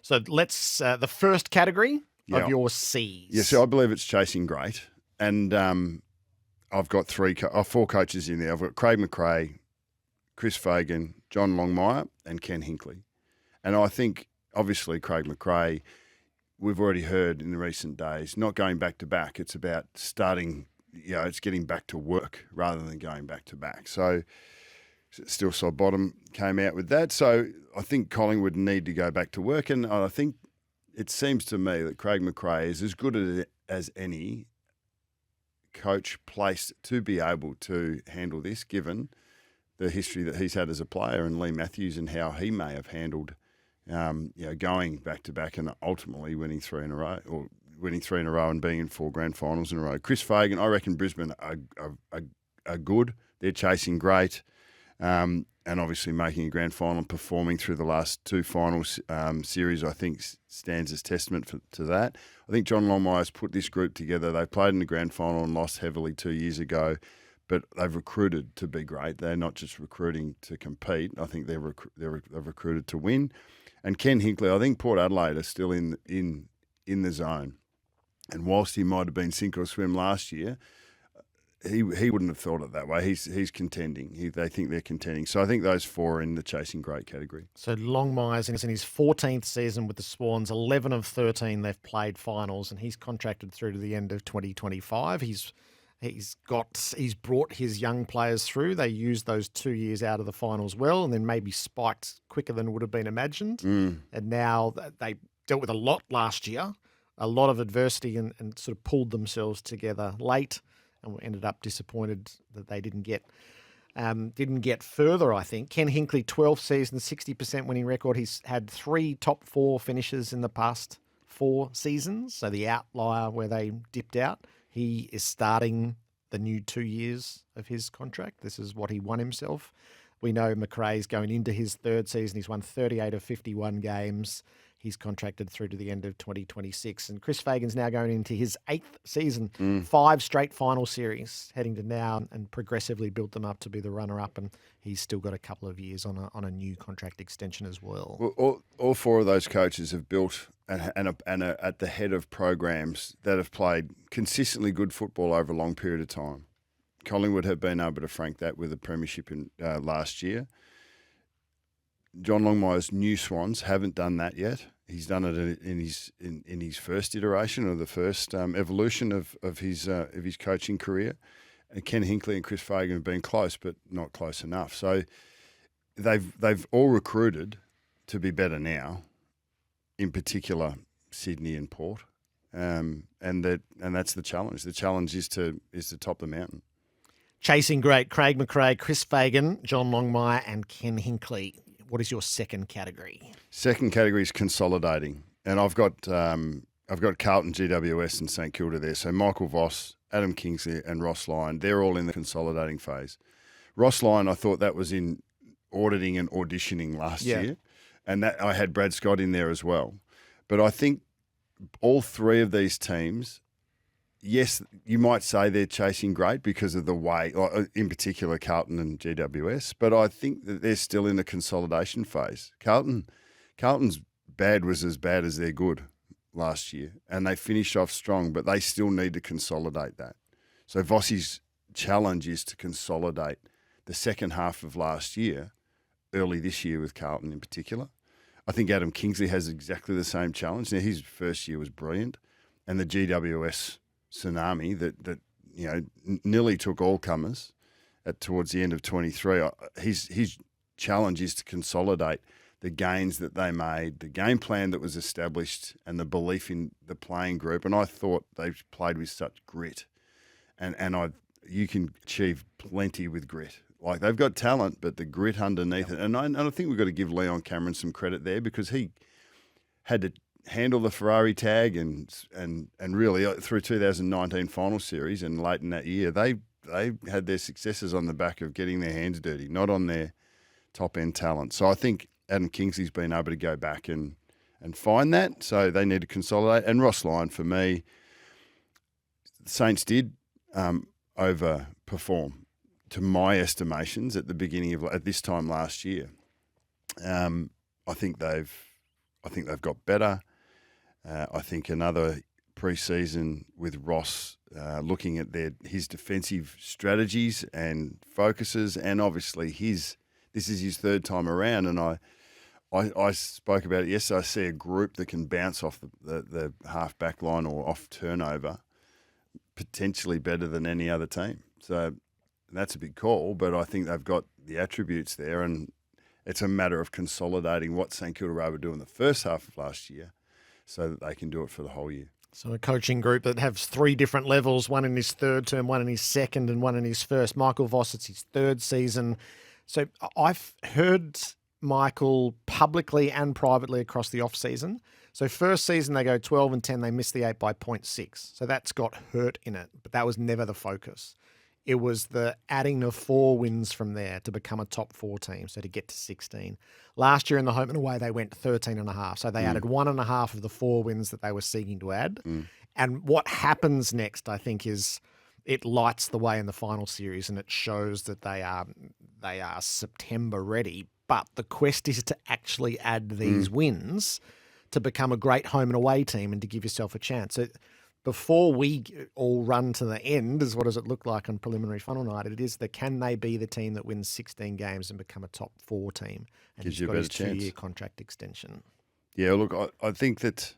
So let's the first category Yeah. of your C's. Yeah, so I believe it's chasing great. And I've got four coaches in there. I've got Craig McRae, Chris Fagan, John Longmire, and Ken Hinkley. And I think, obviously, Craig McRae, we've already heard in the recent days, not going back to back. It's about starting, it's getting back to work rather than going back to back. So still saw bottom came out with that. So I think Collingwood need to go back to work. And I think it seems to me that Craig McRae is as good as any coach placed to be able to handle this, given the history that he's had as a player, and Lee Matthews and how he may have handled, going back to back and ultimately winning three in a row and being in 4 grand finals in a row. Chris Fagan, I reckon Brisbane are good. They're chasing great, and obviously making a grand final and performing through the last 2 finals series, I think stands as testament to that. I think John Longmire's put this group together. They played in the grand final and lost heavily 2 years ago, but they've recruited to be great. They're not just recruiting to compete. I think they've recruited to win. And Ken Hinkley, I think Port Adelaide are still in the zone. And whilst he might have been sink or swim last year, he wouldn't have thought it that way. He's contending. They think they're contending. So I think those 4 are in the chasing great category. So Longmire's in his 14th season with the Swans. 11 of 13 they've played finals, and he's contracted through to the end of 2025. He's brought his young players through. They used those 2 years out of the finals well, and then maybe spiked quicker than would have been imagined. And now they dealt with a lot last year, a lot of adversity, and sort of pulled themselves together late, and ended up disappointed that they didn't get further, I think. Ken Hinkley, 12 seasons, 60% winning record. He's had 3 top 4 finishes in the past 4 seasons, so the outlier where they dipped out. He is starting the new 2 years of his contract. This is what he won himself. We know McRae's going into his 3rd season. He's won 38 of 51 games. He's contracted through to the end of 2026. And Chris Fagan's now going into his 8th season, 5 straight final series, heading to now, and progressively built them up to be the runner-up. And he's still got a couple of years on a new contract extension as well. All 4 of those coaches have built and are at the head of programs that have played consistently good football over a long period of time. Collingwood have been able to frank that with a premiership in last year. John Longmire's new Swans haven't done that yet. He's done it in his first iteration, or the first evolution of his coaching career. And Ken Hinkley and Chris Fagan have been close, but not close enough. So they've all recruited to be better now. In particular, Sydney and Port, and that's the challenge. The challenge is to top the mountain. Chasing great, Craig McRae, Chris Fagan, John Longmire, and Ken Hinkley. What is your second category? Second category is consolidating, and I've got Carlton, GWS, and St Kilda there. So Michael Voss, Adam Kingsley, and Ross Lyon, they're all in the consolidating phase. Ross Lyon, I thought that was in auditing and auditioning last year, and that I had Brad Scott in there as well. But I think all 3 of these teams, yes, you might say they're chasing great because of the way, in particular Carlton and GWS, but I think that they're still in the consolidation phase. Carlton's bad was as bad as their good last year, and they finished off strong, but they still need to consolidate that. So Vossi's challenge is to consolidate the second half of last year, early this year with Carlton in particular. I think Adam Kingsley has exactly the same challenge. Now, his first year was brilliant, and the GWS tsunami that nearly took all comers towards the end of 23. His challenge is to consolidate the gains that they made, the game plan that was established, and the belief in the playing group. And I thought they played with such grit, and you can achieve plenty with grit. Like, they've got talent, but the grit underneath it. And I think we've got to give Leon Cameron some credit there, because he had to handle the Ferrari tag and really through 2019 final series and late in that year, they had their successes on the back of getting their hands dirty, not on their top end talent. So I think Adam Kingsley's been able to go back and find that. So they need to consolidate. And Ross Lyon, for me, the Saints did overperform to my estimations at the beginning of at this time last year. I think they've I think they've got better. I think another pre-season with Ross looking at his defensive strategies and focuses, and obviously this is his third time around, and I spoke about it yesterday. I see a group that can bounce off the half back line or off turnover potentially better than any other team. So that's a big call, but I think they've got the attributes there, and it's a matter of consolidating what St Kilda were able to do in the first half of last year so that they can do it for the whole year. So a coaching group that has three different levels, one in his third term, one in his second, and one in his first. Michael Voss, it's his third season. So I've heard Michael publicly and privately across the off-season. So first season they go 12-10, they miss the 8 by 0.6. So that's got hurt in it, but that was never the focus. It was the adding of 4 wins from there to become a top 4 team, so to get to 16. Last year in the home and away, they went 13.5. So they added 1.5 of the 4 wins that they were seeking to add. And what happens next, I think, is it lights the way in the final series, and it shows that they are September ready. But the quest is to actually add these wins to become a great home and away team and to give yourself a chance. So before we all run to the end, is what does it look like on preliminary final night? It is can they be the team that wins 16 games and become a top 4 team? And gives he's you got a his better chance. 2-year contract extension. Yeah, look, I think that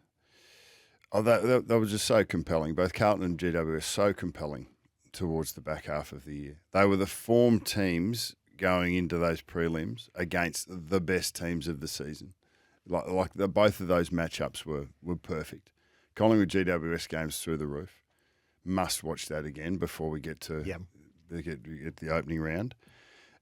that was just so compelling. Both Carlton and GW are so compelling towards the back half of the year. They were the form teams going into those prelims against the best teams of the season. Both of those matchups were perfect. Collingwood GWS games through the roof. Must watch that again before we get to get the opening round.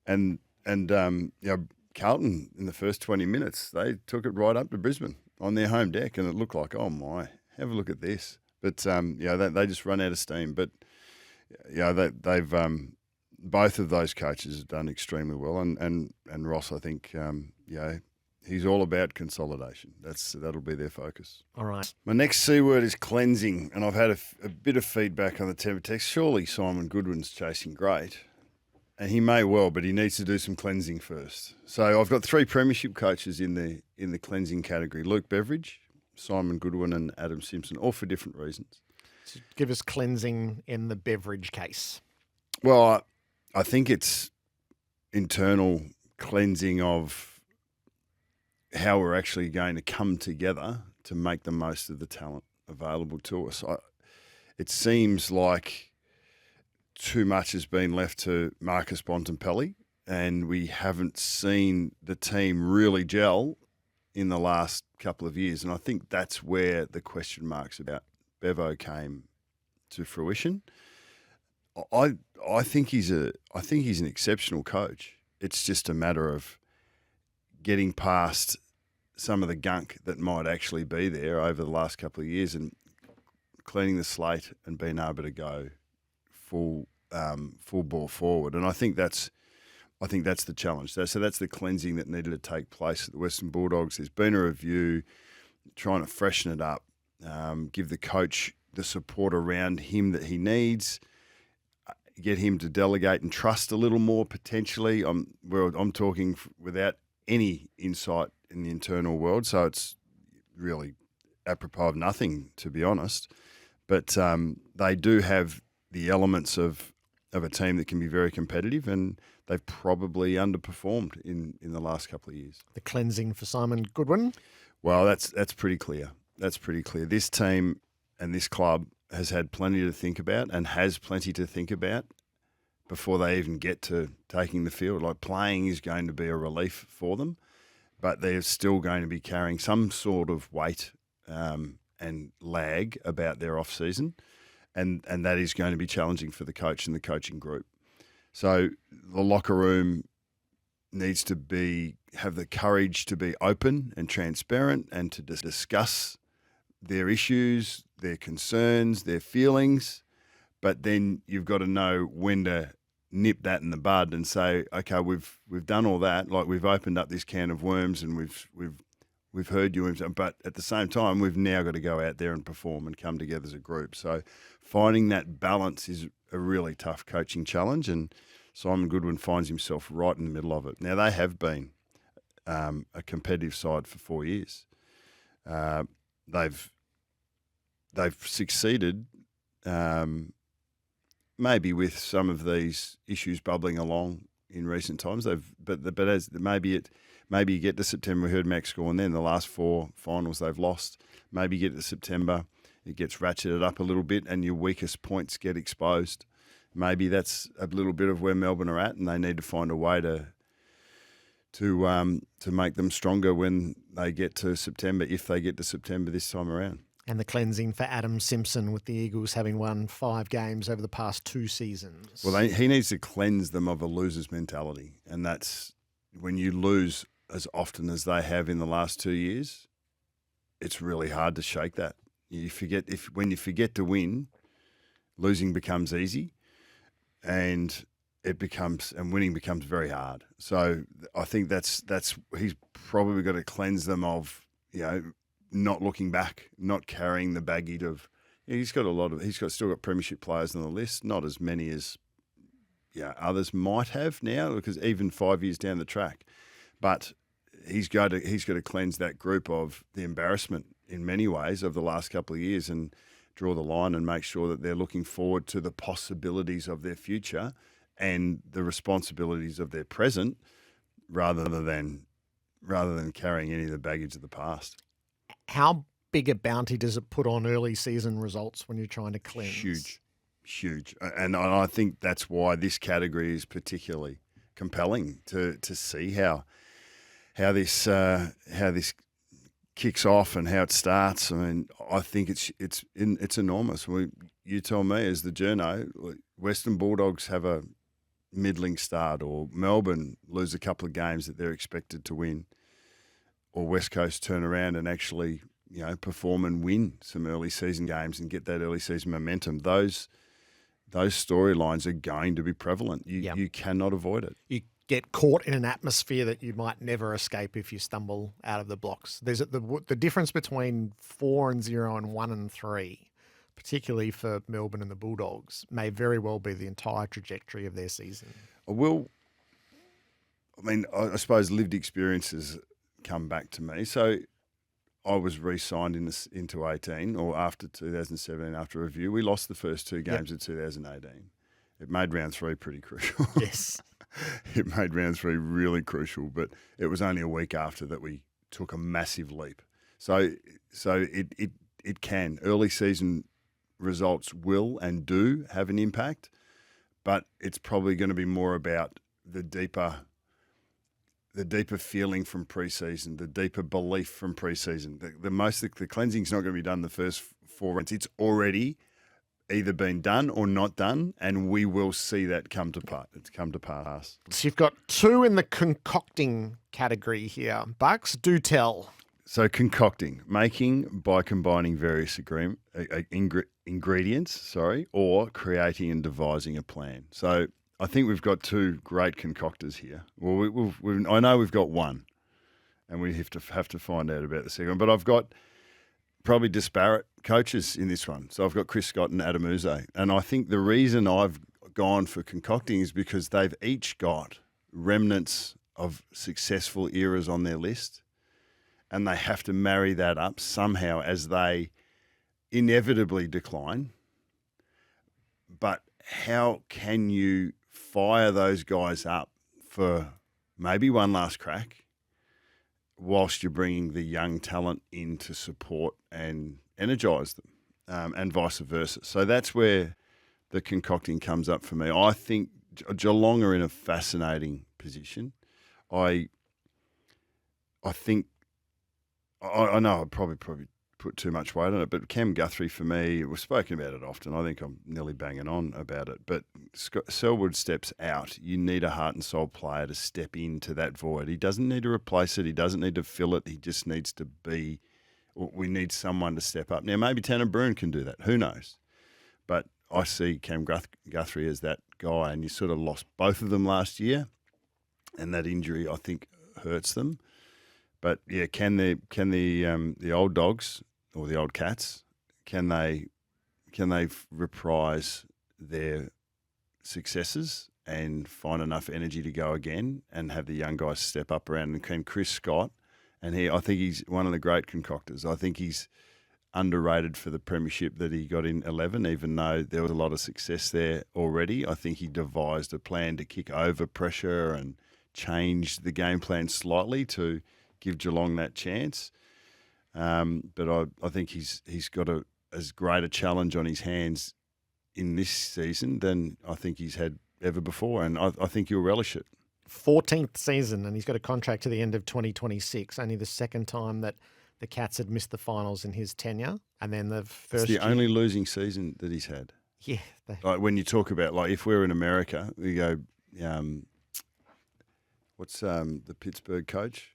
And Carlton in the first 20 minutes, they took it right up to Brisbane on their home deck, and it looked like, oh my, have a look at this. But they just run out of steam. But they've both of those coaches have done extremely well, and Ross, I think, he's all about consolidation. That'll be their focus. All right. My next C word is cleansing, and I've had a bit of feedback on the temper text. Surely Simon Goodwin's chasing great, and he may well, but he needs to do some cleansing first. So I've got 3 premiership coaches in the cleansing category: Luke Beveridge, Simon Goodwin, and Adam Simpson, all for different reasons. So give us cleansing in the Beveridge case. Well, I think it's internal cleansing of how we're actually going to come together to make the most of the talent available to us. It seems like too much has been left to Marcus Bontempelli, and we haven't seen the team really gel in the last couple of years. And I think that's where the question marks about Bevo came to fruition. I think he's an exceptional coach. It's just a matter of getting past some of the gunk that might actually be there over the last couple of years and cleaning the slate and being able to go full ball forward. And I think that's the challenge. So that's the cleansing that needed to take place at the Western Bulldogs. There's been a review trying to freshen it up, give the coach the support around him that he needs, get him to delegate and trust a little more potentially. I'm talking without any insight in the internal world, so it's really apropos of nothing, to be honest. But they do have the elements of a team that can be very competitive, and they've probably underperformed in the last couple of years. The cleansing for Simon Goodwin? Well, that's pretty clear. That's pretty clear. This team and this club has had plenty to think about and has plenty to think about before they even get to taking the field. Like, playing is going to be a relief for them, but they're still going to be carrying some sort of weight and lag about their off-season, and that is going to be challenging for the coach and the coaching group. So the locker room needs to have the courage to be open and transparent and to discuss their issues, their concerns, their feelings, but then you've got to know when to nip that in the bud and say, okay, we've done all that, like we've opened up this can of worms and we've heard you, but at the same time we've now got to go out there and perform and come together as a group. So finding that balance is a really tough coaching challenge, and Simon Goodwin finds himself right in the middle of it. Now, they have been a competitive side for 4 years. They've succeeded, maybe with some of these issues bubbling along in recent times. Maybe you get to September. We heard Max score, and then the last 4 finals they've lost. Maybe you get to September, it gets ratcheted up a little bit, and your weakest points get exposed. Maybe that's a little bit of where Melbourne are at, and they need to find a way to make them stronger when they get to September, if they get to September this time around. And the cleansing for Adam Simpson, with the Eagles having won 5 games over the past 2 seasons. Well, he needs to cleanse them of a loser's mentality, and that's when you lose as often as they have in the last 2 years. It's really hard to shake that. When you forget to win, losing becomes easy, and winning becomes very hard. So I think that's he's probably got to cleanse them of, not looking back, not carrying the baggage of. He's still got premiership players on the list, not as many as others might have now, because even 5 years down the track, but he's got to cleanse that group of the embarrassment in many ways of the last couple of years and draw the line and make sure that they're looking forward to the possibilities of their future and the responsibilities of their present, rather than carrying any of the baggage of the past. How big a bounty does it put on early season results when you're trying to cleanse? Huge. And I think that's why this category is particularly compelling to see how this kicks off and how it starts. I mean, I think it's enormous. You tell me, as the journo, Western Bulldogs have a middling start, or Melbourne lose a couple of games that they're expected to win, or West Coast turn around and actually, perform and win some early season games and get that early season momentum. Those storylines are going to be prevalent. You cannot avoid it. You get caught in an atmosphere that you might never escape if you stumble out of the blocks. There's the difference between 4-0 and 1-3, particularly for Melbourne and the Bulldogs, may very well be the entire trajectory of their season. I suppose lived experiences come back to me. So I was re-signed into 18, or after 2017, after review. We lost the first 2 games of 2018. It made round 3 pretty crucial. Yes. It made round 3 really crucial, but it was only a week after that we took a massive leap. So it can. Early season results will and do have an impact, but it's probably going to be more about the deeper feeling from pre-season, the deeper belief from pre-season. The cleansing's not going to be done the first 4 rounds. It's already either been done or not done, and we will see that come to pass. So you've got 2 in the concocting category here. Bucks, do tell. So concocting, making by combining various ingredients, or creating and devising a plan. So I think we've got 2 great concoctors here. Well, I know we've got one, and we have to find out about the second one. But I've got probably disparate coaches in this one. So I've got Chris Scott and Adam Uze. And I think the reason I've gone for concocting is because they've each got remnants of successful eras on their list, and they have to marry that up somehow as they inevitably decline. But how can you fire those guys up for maybe one last crack whilst you're bringing the young talent in to support and energise them, and vice versa? So that's where the concocting comes up for me. I think Geelong are in a fascinating position. I know I probably put too much weight on it, but Cam Guthrie, for me, we've spoken about it often. I think I'm nearly banging on about it. But Selwood steps out. You need a heart and soul player to step into that void. He doesn't need to replace it. He doesn't need to fill it. He just needs to be. We need someone to step up. Now, maybe Tanner Bruhn can do that. Who knows? But I see Cam Guthrie as that guy, and you sort of lost both of them last year, and that injury, I think, hurts them. But yeah, can the old dogs or the old cats, can they reprise their successes and find enough energy to go again and have the young guys step up around? And can Chris Scott And I think he's one of the great concoctors. I think he's underrated for the premiership that he got in 11, even though there was a lot of success there already. I think he devised a plan to kick over pressure and change the game plan slightly to give Geelong that chance. But I think he's got as great a challenge on his hands in this season than I think he's had ever before, and I think he'll relish it. 14th season, and he's got a contract to the end of 2026. Only the second time that the Cats had missed the finals in his tenure, and then the first. It's the only losing season that he's had. Yeah. Like when you talk about, like, if we're in America, we go, what's the Pittsburgh coach,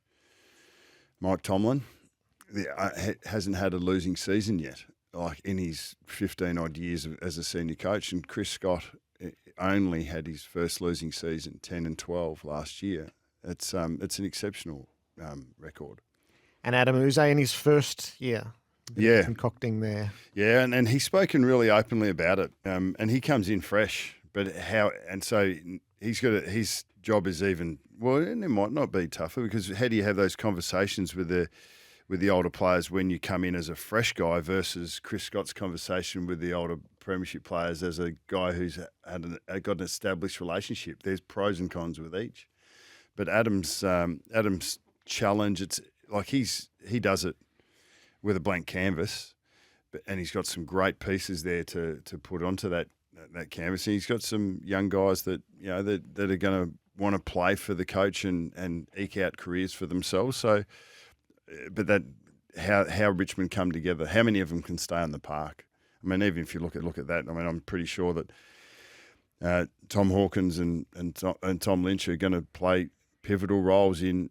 Mike Tomlin, hasn't had a losing season yet, like in his 15 odd years as a senior coach, and Chris Scott only had his first losing season, 10-12 last year. It's an exceptional record. And Adam Uze in his first year. Yeah. Concocting there. Yeah, and he's spoken really openly about it. And he comes in fresh, so his job is even, well, and it might not be tougher, because how do you have those conversations with the older players when you come in as a fresh guy versus Chris Scott's conversation with the older premiership players as a guy who's got an established relationship? There's pros and cons with each. But Adam's challenge, it's like he does it with a blank canvas, and he's got some great pieces there to put onto that canvas. And he's got some young guys that that are going to want to play for the coach and eke out careers for themselves. So, but that how Richmond come together, how many of them can stay on the park? I mean, even if you look at that, I mean, I'm pretty sure that Tom Hawkins and Tom Lynch are going to play pivotal roles in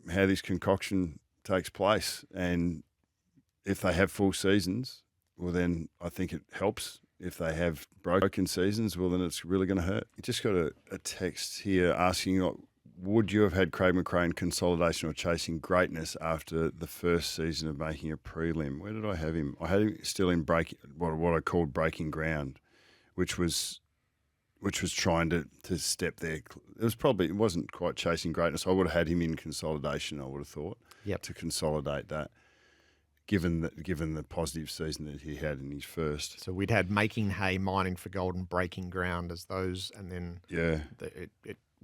how this concoction takes place. And if they have full seasons, well, then I think it helps. If they have broken seasons, well, then it's really going to hurt. You just got a text here asking, would you have had Craig McRae in Consolidation or Chasing Greatness after the first season of making a prelim? Where did I have him? I had him still in what I called Breaking Ground, which was trying to step there. It wasn't quite Chasing Greatness. I would have had him in Consolidation, I would have thought, to consolidate that, given the positive season that he had in his first. So we'd had Making Hay, Mining for Gold, and Breaking Ground as those, and then it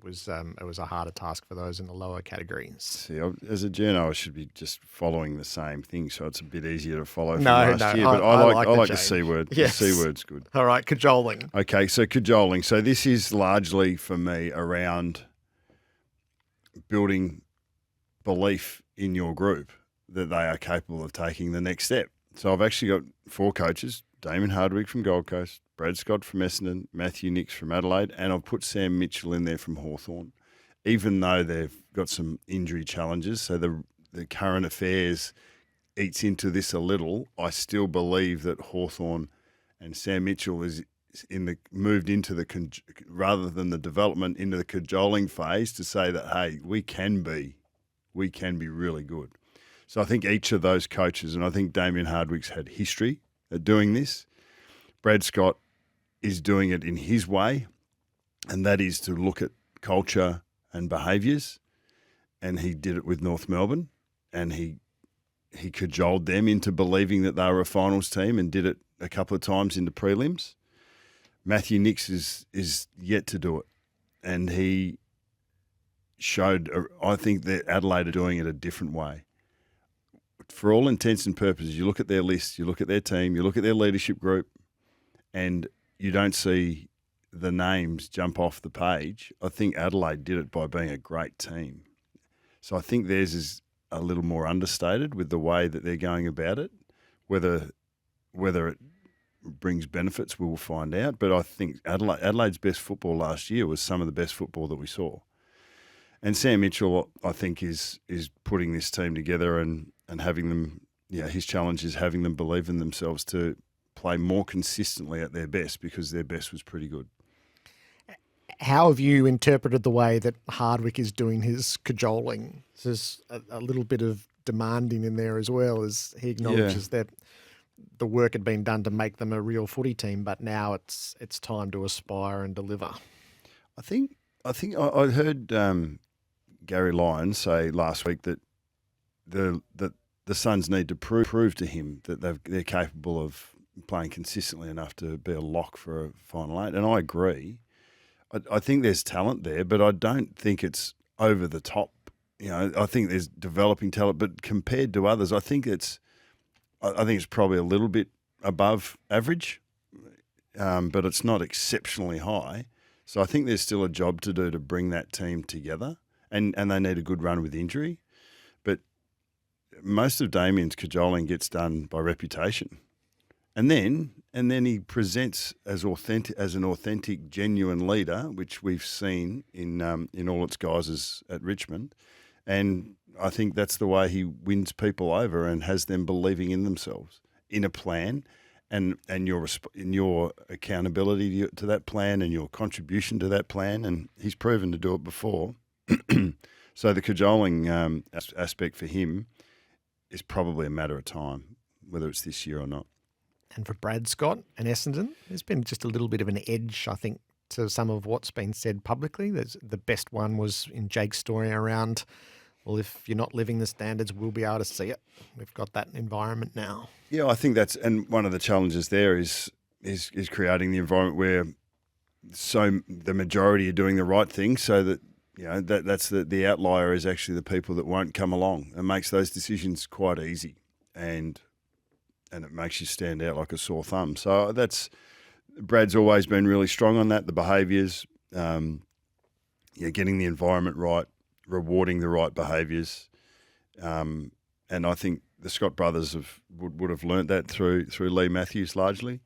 was a harder task for those in the lower categories. See, as a journo, I should be just following the same thing, so it's a bit easier to follow from last year. But I like the C word. Yes. The C word's good. All right, cajoling. Okay, so cajoling. So this is largely for me around building belief in your group that they are capable of taking the next step. So I've actually got 4 coaches: Damien Hardwick from Gold Coast, Brad Scott from Essendon, Matthew Nix from Adelaide, and I've put Sam Mitchell in there from Hawthorn. Even though they've got some injury challenges, so the current affairs eats into this a little, I still believe that Hawthorn and Sam Mitchell is moved into rather than the development, into the cajoling phase to say that, hey, we can be really good. So I think each of those coaches, and I think Damien Hardwick's had history at doing this. Brad Scott is doing it in his way, and that is to look at culture and behaviours. And he did it with North Melbourne, and he cajoled them into believing that they were a finals team, and did it a couple of times in the prelims. Matthew Nix is yet to do it, and he showed, I think that Adelaide are doing it a different way. For all intents and purposes, you look at their list, you look at their team, you look at their leadership group, and you don't see the names jump off the page. I think Adelaide did it by being a great team. So I think theirs is a little more understated with the way that they're going about it. Whether it brings benefits, we will find out. But I think Adelaide's best football last year was some of the best football that we saw. And Sam Mitchell, I think, is putting this team together and having them, his challenge is having them believe in themselves to play more consistently at their best, because their best was pretty good. How have you interpreted the way that Hardwick is doing his cajoling? There's a little bit of demanding in there as well, as he acknowledges that the work had been done to make them a real footy team, but now it's time to aspire and deliver. I think I heard Gary Lyons say last week that the Suns need to prove to him that they're capable of playing consistently enough to be a lock for a final eight. And I agree. I think there's talent there, but I don't think it's over the top. I think there's developing talent, but compared to others, I think it's probably a little bit above average, but it's not exceptionally high. So I think there's still a job to do to bring that team together, and they need a good run with injury. But most of Damien's cajoling gets done by reputation, and then he presents as an authentic, genuine leader, which we've seen in all its guises at Richmond, and I think that's the way he wins people over and has them believing in themselves, in a plan. And your accountability to that plan and your contribution to that plan, and he's proven to do it before. So the cajoling aspect for him is probably a matter of time, whether it's this year or not. And for Brad Scott and Essendon, there's been just a little bit of an edge, I think, to some of what's been said publicly. The best one was in Jake's story around, well, if you're not living the standards, we'll be able to see it. We've got that environment now. Yeah, I think and one of the challenges there is creating the environment where the majority are doing the right thing, so that that's the outlier is actually the people that won't come along. It makes those decisions quite easy, and it makes you stand out like a sore thumb. So Brad's always been really strong on that. The behaviours, getting the environment right, rewarding the right behaviours, and I think the Scott brothers would have learnt that through Lee Matthews largely,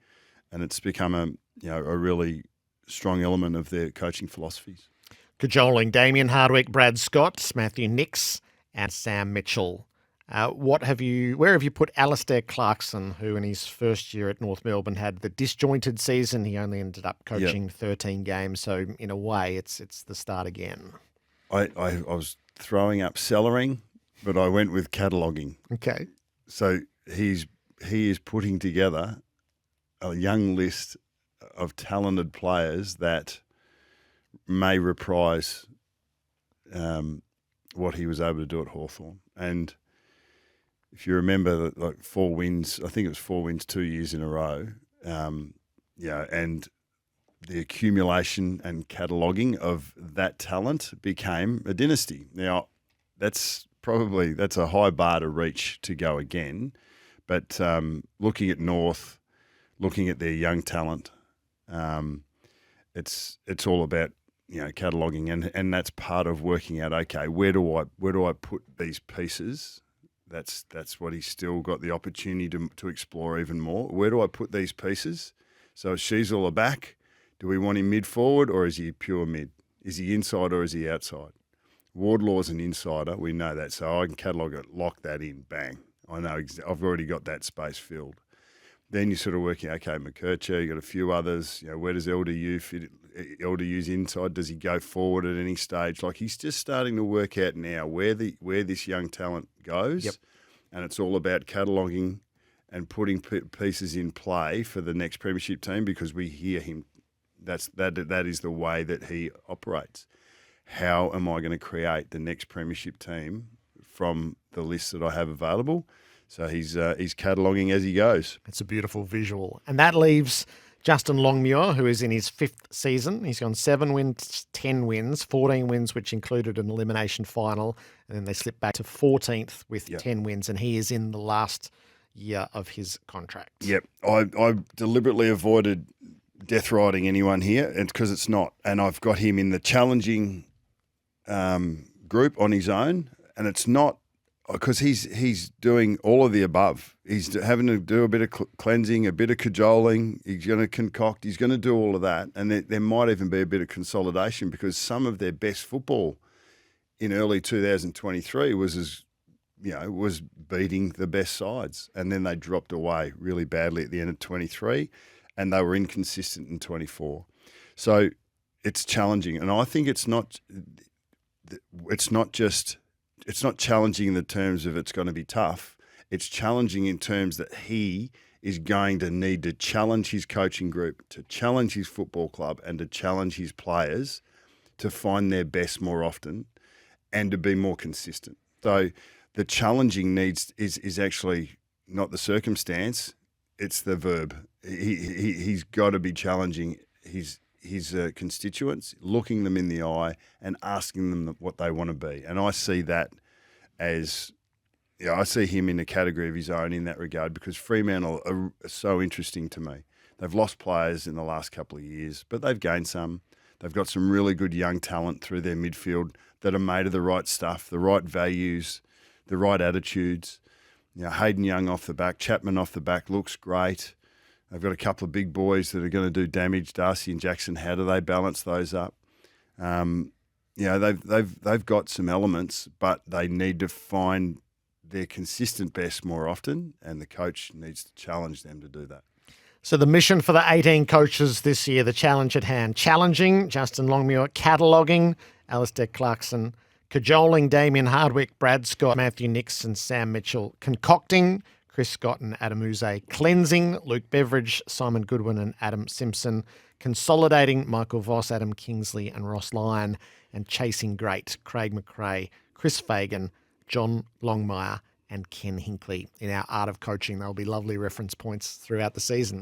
and it's become a really strong element of their coaching philosophies. Cajoling, Damien Hardwick, Brad Scott, Matthew Nix, and Sam Mitchell. Where have you put Alistair Clarkson, who in his first year at North Melbourne had the disjointed season? He only ended up coaching 13 games, so in a way, it's the start again. I was throwing up cellaring, but I went with cataloguing. Okay. So he is putting together a young list of talented players that may reprise what he was able to do at Hawthorn. And if you remember, like 4 wins, I think it was 4 wins 2 years in a row. And the accumulation and cataloguing of that talent became a dynasty. Now, that's a high bar to reach to go again. But looking at North, looking at their young talent, it's all about cataloguing, and that's part of working out. Okay, where do I put these pieces? That's what he's still got the opportunity to explore even more. Where do I put these pieces? So is Sheasel a back? Do we want him mid forward, or is he pure mid? Is he inside or is he outside? Wardlaw's an insider. We know that, so I can catalogue it, lock that in, bang. I know I've already got that space filled. Then you're sort of working, okay, McKercher, you got a few others. Where does LDU fit? LDU's inside. Does he go forward at any stage? Like, he's just starting to work out now where this young talent goes. Yep. And it's all about cataloguing and putting pieces in play for the next premiership team, because we hear him. That is the way that he operates. How am I going to create the next premiership team from the list that I have available? So he's cataloguing as he goes. It's a beautiful visual. And that leaves Justin Longmuir, who is in his 5th season. He's gone 7 wins, 10 wins, 14 wins, which included an elimination final. And then they slipped back to 14th with 10 wins. And he is in the last year of his contract. Yep. I deliberately avoided death riding anyone here, because it's not. And I've got him in the challenging group on his own. And it's not because he's doing all of the above. He's having to do a bit of cleansing, a bit of cajoling. He's going to concoct. He's going to do all of that. And there might even be a bit of consolidation, because some of their best football in early 2023 was beating the best sides. And then they dropped away really badly at the end of 23, and they were inconsistent in 24. So it's challenging. And I think it's not challenging in the terms of it's going to be tough. It's challenging in terms that he is going to need to challenge his coaching group, to challenge his football club, and to challenge his players to find their best more often and to be more consistent. So the challenging is actually not the circumstance, it's the verb. He's got to be challenging his constituents, looking them in the eye and asking them what they want to be. And I see that as, I see him in a category of his own in that regard, because Fremantle are so interesting to me. They've lost players in the last couple of years, but they've gained some. They've got some really good young talent through their midfield that are made of the right stuff, the right values, the right attitudes. Hayden Young off the back, Chapman off the back looks great. They've got a couple of big boys that are going to do damage. Darcy and Jackson, how do they balance those up? They've got some elements, but they need to find their consistent best more often, and the coach needs to challenge them to do that. So the mission for the 18 coaches this year, the challenge at hand: challenging, Justin Longmuir; cataloguing, Alistair Clarkson; cajoling, Damien Hardwick, Brad Scott, Matthew Nixon, Sam Mitchell; concocting, Chris Scott and Adam Uze; cleansing, Luke Beveridge, Simon Goodwin and Adam Simpson; consolidating, Michael Voss, Adam Kingsley and Ross Lyon; and chasing great, Craig McRae, Chris Fagan, John Longmire and Ken Hinkley. In our Art of Coaching, there'll be lovely reference points throughout the season.